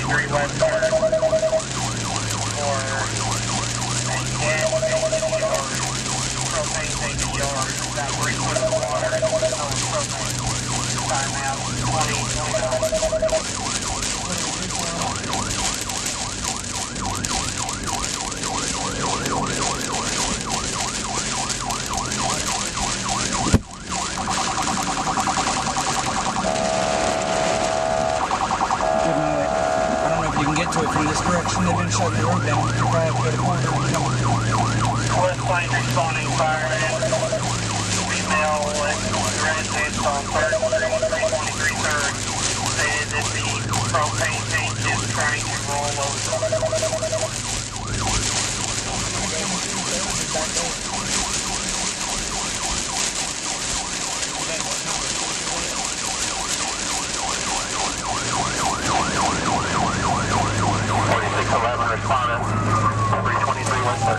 323 West Third for a gas station yard, propane station yard, about 3 foot of water and propane. Timeout 2029. From this direction, they've been shutting the road down. You probably have to go to corner and come. West Plains responding fireman. Female residents on 3rd Street, 323 3rd, stated that the propane tank is trying to roll over. Respondent, 323 West 3rd.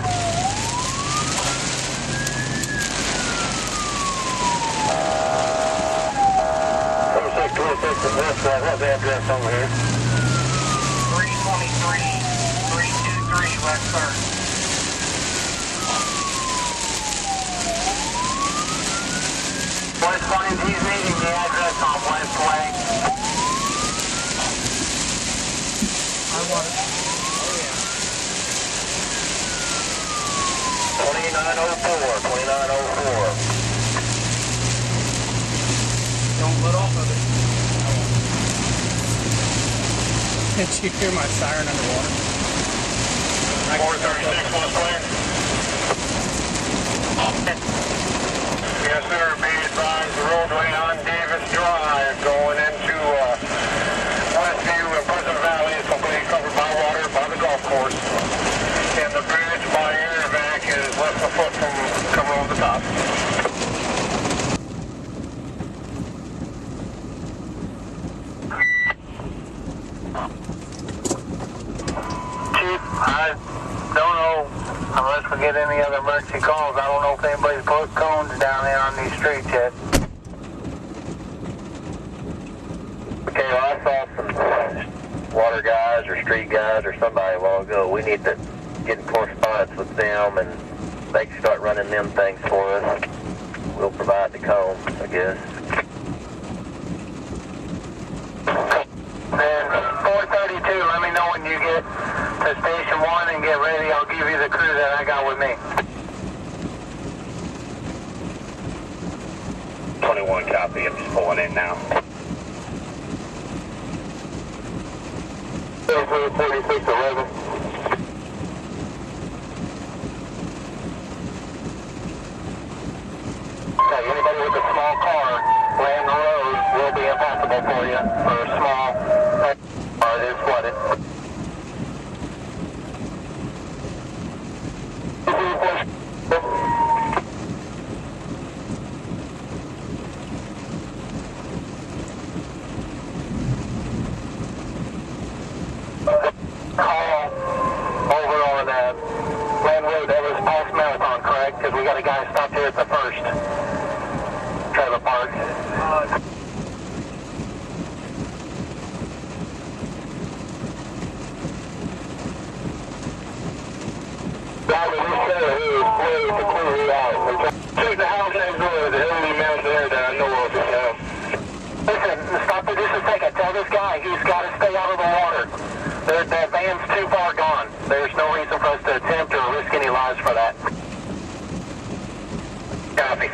What's the address over here? 323 West 3rd. West Plains, he's needing the address on West Way. I want it. 2904. Don't let off of it. Did you hear my siren underwater? 436 West Plains. Yes, sir. Be advised, the roadway on Davis Drive going into Westview and Pleasant Valley is completely covered by water by the golf course. And the bridge by Airvac is less than a foot from coming on the top. Chief, I don't know, unless we get any other emergency calls, I don't know if anybody's put cones down there on these streets yet. Okay, well, I saw some water guys or street guys or somebody a while ago. We need to get in correspondence with them and they can start running them things for us. We'll provide the cones, I guess. Then 432, let me know when you get to Station 1 and get ready. I'll give you the crew that I got with me. 21 copy, I'm just pulling in now. 4611. Okay, anybody with a small car laying the road will be impossible for you. For a small car, it is flooded. Call over on Land Road, that was past Marathon, correct? Because we got a guy stopped here at the first trailer park. Check the house next door, the only man there that I know of. Listen, stop for just a second. Tell this guy he's got to stay out of the water. The van's too far gone. There's no reason for us to attempt or risk any lives for that. Copy.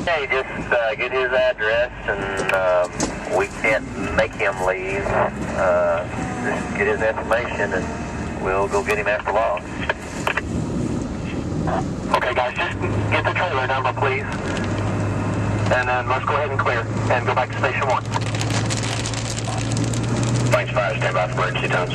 Okay, just get his address and we can't make him leave. Just get his information and we'll go get him after long. Okay guys, just get the trailer number please. And then let's go ahead and clear and go back to Station 1. Thanks, fire, stand by for emergency tones.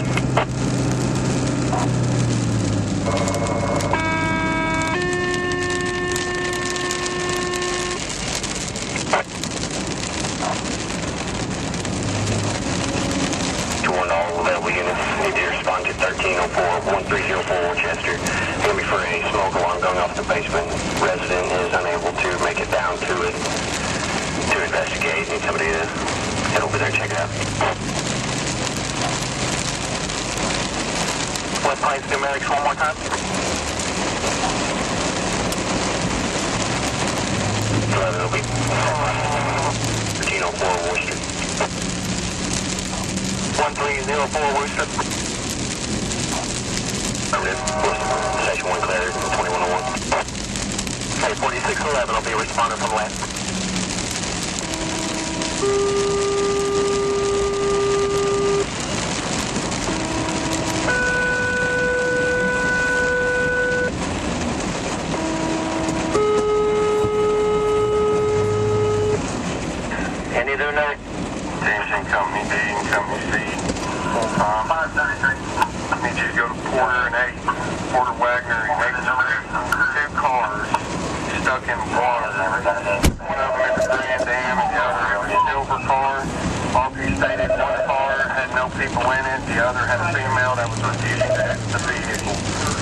1304 Winchester. Going to be for a smoke alarm going off the basement. Resident is unable to make it down to it to investigate. Need somebody to head over there and check it out. What plane schematics one more time? 11 will be 1304 Worcester. 1304 Worcester. Affirmative. Station 1 cleared, 2101. Okay, 4611 will be a responder from left. Any other note? James and Company D and Company C. Full time. 533. Need you to go to Porter and 8. Porter Wagner and 8. 2 cars stuck in water. One of them in the Grand Dam and the other in a silver car. Bobby stated one car had no people in it. The other had a female that was refusing to exit the vehicle.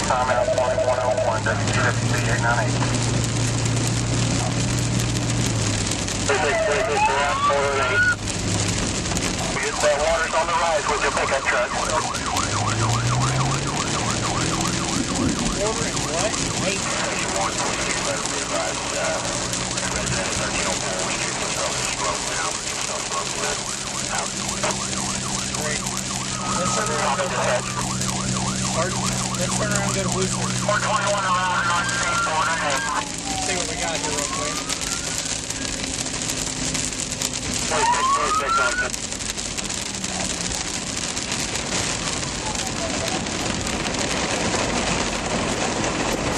Timeout 2101 WTWC 898. 36, Porter and 8. That water's on the rise with your pickup truck. Let's turn around and go to Blue Street. 421 around North Street, Porter. See what we got here real quick. 26,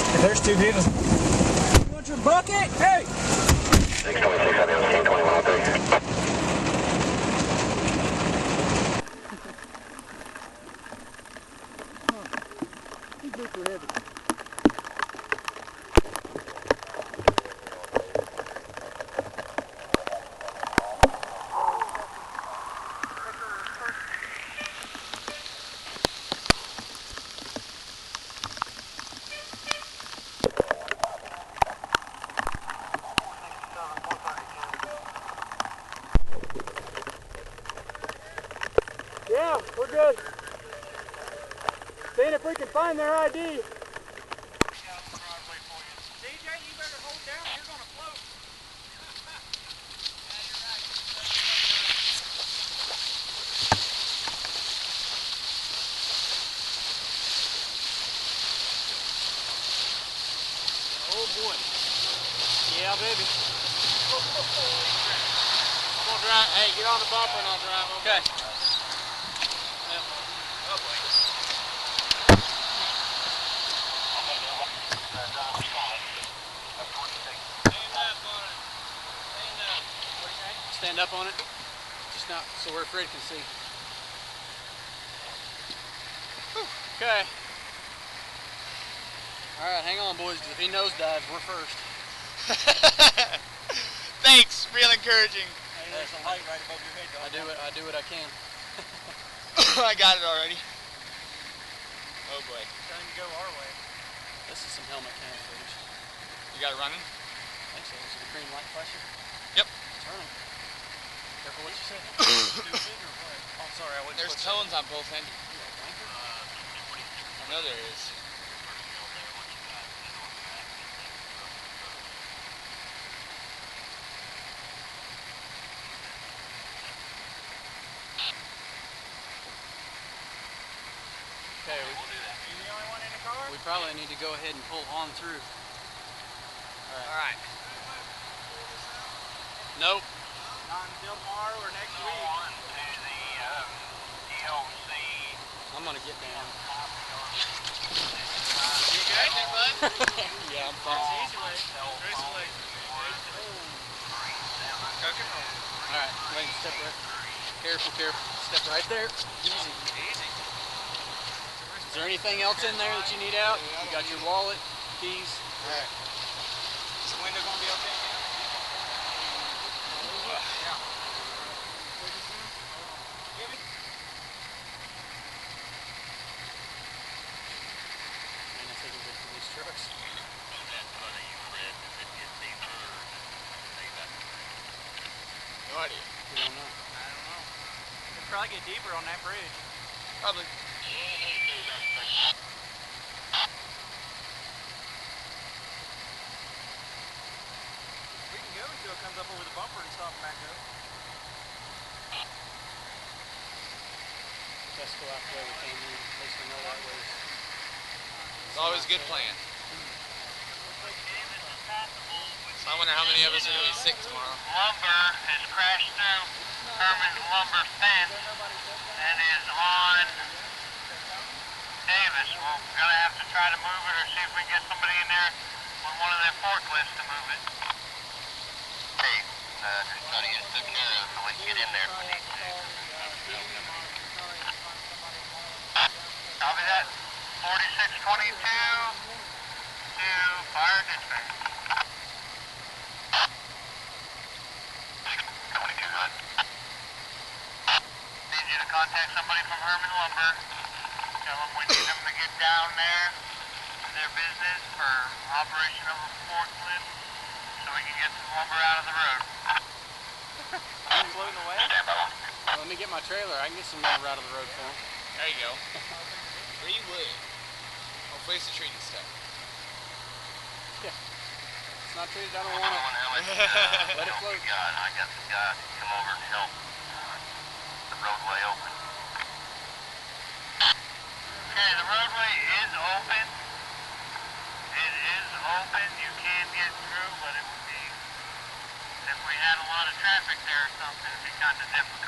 If there's 2 vehicles. You want your bucket? Hey! 626, I think it was 2103. Yeah, we're good. Seeing if we can find their ID. DJ, you better hold down, you're going to float. Yeah, you're right. Oh boy. Yeah, baby. I'm going to drive. Hey, get on the bumper and I'll drive. Okay. Oh boy. Stand up on it. Just not so where Fred can see. Whew. Okay. Alright, hang on boys, because if he nosedives, we're first. Thanks, real encouraging. Hey, there's a light right above your head, dog. I do what I can. I got it already. Oh boy. Time to go our way. This is some helmet cam footage. You got it running? I think so. Is it the green light flashing? Yep. Turn them. Careful what you say. Stupid or what? Oh, sorry, I wouldn't. There's tones on both ends. I know there is. Okay, We'll do that. You the only one in the car? we probably need to go ahead and pull on through. Alright. Nope. Not until tomorrow or next week. On to the DLC. I'm gonna get down. You good there, bud? Yeah, I'm It's fine. easy way. Tracy way. Cooking? Alright, wait, step right. Careful, careful. Step right there. Easy. Easy. Is there anything else in there that you need out? You got your wallet, keys. Alright. Is the window gonna be okay? don't know. It'd probably get deeper on that bridge. Probably. We can go until it comes up over the bumper and stop and back up. Let's go out there. We came in. At least we know that was. It's always a good plan. So I wonder how many of us are going to be sick tomorrow. Lumber has crashed through Herman's lumber fence and is on Davis. We're going to have to try to move it or see if we can get somebody in there with one of their forklifts to move it. Hey, just try to get it took care of so we can get in there if we need to. Copy that. 4622 to fire dispatch. 22 good. Need you to contact somebody from Herman Lumber. Tell them we need them to get down there to their business for operation of a forklift so we can get some lumber out of the road. I'm floating away. Well, let me get my trailer. I can get some lumber out of the road for them. There you go. Free wood. Hopefully it's a treated stuff. Yeah. It's not treated. I don't want it. Let it float. I got some guys to come over and help the roadway open. Okay, the roadway is open. It is open. You can get through, but it would be, if we had a lot of traffic there or something, it'd be kind of difficult.